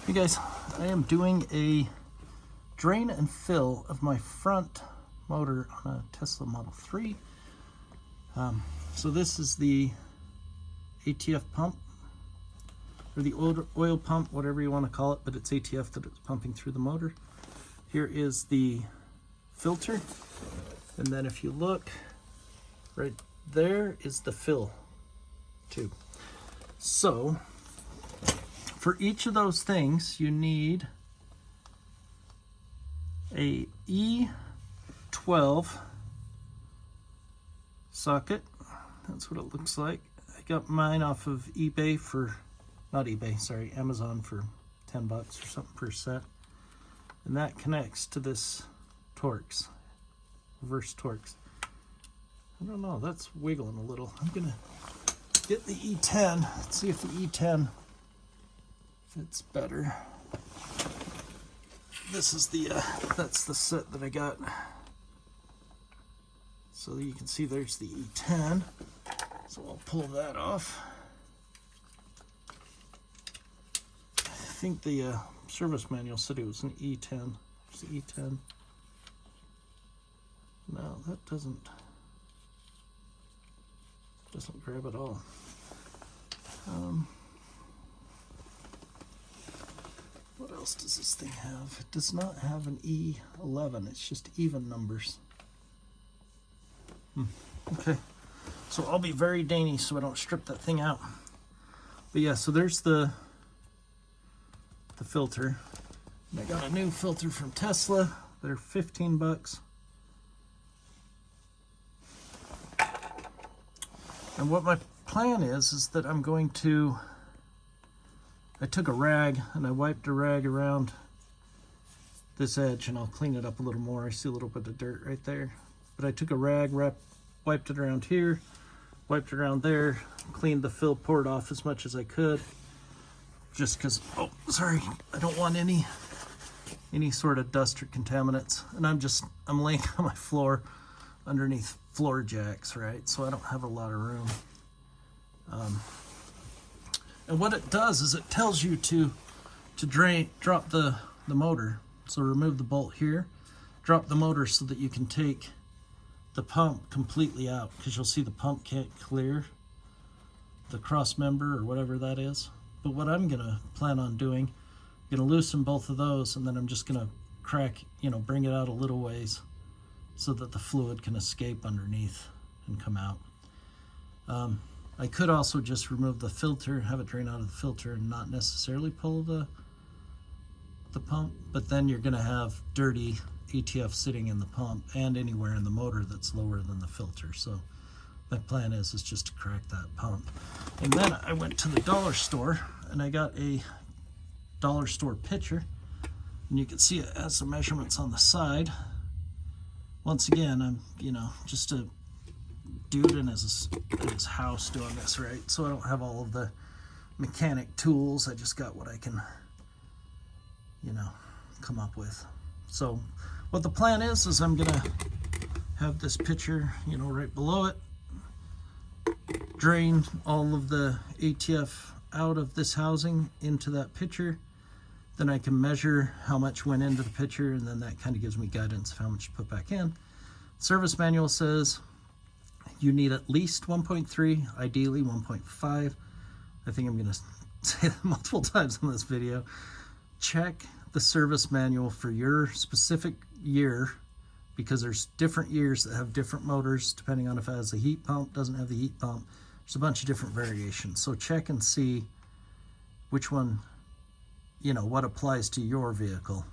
Hey guys, I am doing a drain and fill of my front motor on a Tesla Model 3. So this is the ATF pump, or the oil pump, whatever you want to call it, but it's ATF that it's pumping through the motor. Here is the filter, and then if you look, right there is the fill tube. So for each of those things, you need a E12 socket. That's what it looks like. I got mine off of eBay for, not eBay, sorry, Amazon for 10 bucks or something per set. And that connects to this Torx, reverse Torx. I don't know, that's wiggling a little. I'm gonna get the E10, let's see if the E10 fits better. This is the, that's the set that I got. So you can see there's the E10. So I'll pull that off. I think the service manual said it was an E10. It's the E10. No, that doesn't grab at all. What else does this thing have? It does not have an E11. It's just even numbers. Okay, so I'll be very dainty so I don't strip that thing out. But yeah, so there's the filter. And I got a new filter from Tesla. They're 15 bucks. And what my plan is that I'm going to, I took a rag and I wiped a rag around this edge, and I'll clean it up a little more. I see a little bit of dirt right there. But I took a rag, wiped it around here, wiped it around there, cleaned the fill port off as much as I could. Just because, oh, sorry, I don't want any sort of dust or contaminants. And I'm laying on my floor underneath floor jacks, right? So I don't have a lot of room. And what it does is it tells you to drop the motor. So remove the bolt here, drop the motor so that you can take the pump completely out, because you'll see the pump can't clear the cross member or whatever that is. But what I'm gonna plan on doing, I'm gonna loosen both of those, and then I'm just gonna crack, bring it out a little ways so that the fluid can escape underneath and come out. I could also just remove the filter, have it drain out of the filter and not necessarily pull the pump, but then you're gonna have dirty ATF sitting in the pump and anywhere in the motor that's lower than the filter. So my plan is just to crack that pump. And then I went to the dollar store and I got a dollar store pitcher, and you can see it has some measurements on the side. Once again, I'm just a dude in his house doing this, right? So I don't have all of the mechanic tools. I just got what I can come up with. So what the plan is I'm gonna have this pitcher right below it, drain all of the ATF out of this housing into that pitcher. Then I can measure how much went into the pitcher, and then that kind of gives me guidance of how much to put back in. Service manual says you need at least 1.3, ideally 1.5. I think I'm gonna say that multiple times in this video. Check the service manual for your specific year, because there's different years that have different motors depending on if it has a heat pump, doesn't have the heat pump. There's a bunch of different variations. So check and see which one, what applies to your vehicle.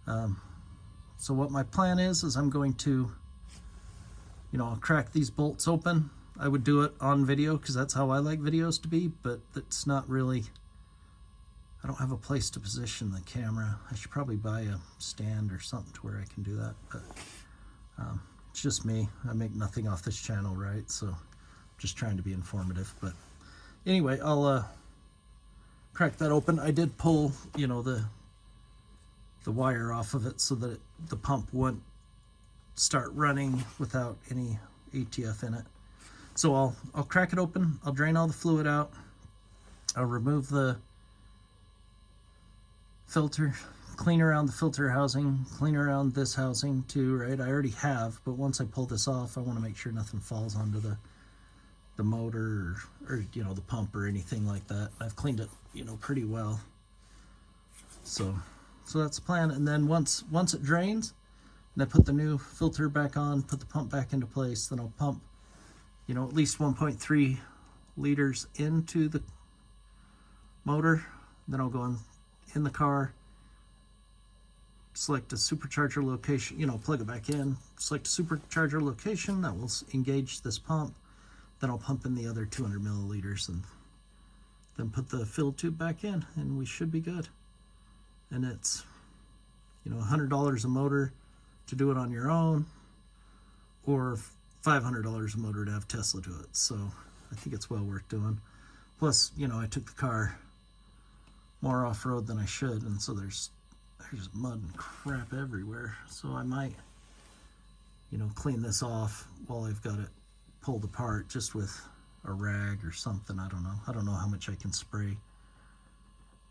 So what my plan is I'm going to, I'll crack these bolts open. I would do it on video because that's how I like videos to be, but that's not really, I don't have a place to position the camera. I should probably buy a stand or something to where I can do that, but it's just me. I make nothing off this channel, right? So I'm just trying to be informative. But anyway, I'll crack that open. I did pull, the wire off of it so that the pump wouldn't start running without any ATF in it. So I'll crack it open. I'll drain all the fluid out. I'll remove the filter, clean around the filter housing, clean around this housing too, right? I already have, but once I pull this off, I want to make sure nothing falls onto the motor or you know, the pump or anything like that. I've cleaned it, you know, pretty well. So that's the plan. And then once it drains, and I put the new filter back on, put the pump back into place, then I'll pump, you know, at least 1.3 liters into the motor. Then I'll go in the car, select a supercharger location, you know, plug it back in, select a supercharger location that will engage this pump. Then I'll pump in the other 200 milliliters and then put the fill tube back in, and we should be good. And it's, you know, $100 a motor to do it on your own, or $500 a motor to have Tesla do it. So I think it's well worth doing. Plus, you know, I took the car more off-road than I should, and so there's mud and crap everywhere. So I might, you know, clean this off while I've got it pulled apart, just with a rag or something. I don't know how much I can spray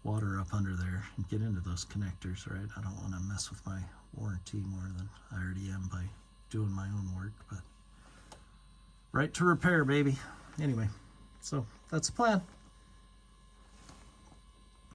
water up under there and get into those connectors, right? I don't want to mess with my warranty more than I already am by doing my own work, but right to repair, baby. Anyway, so that's the plan.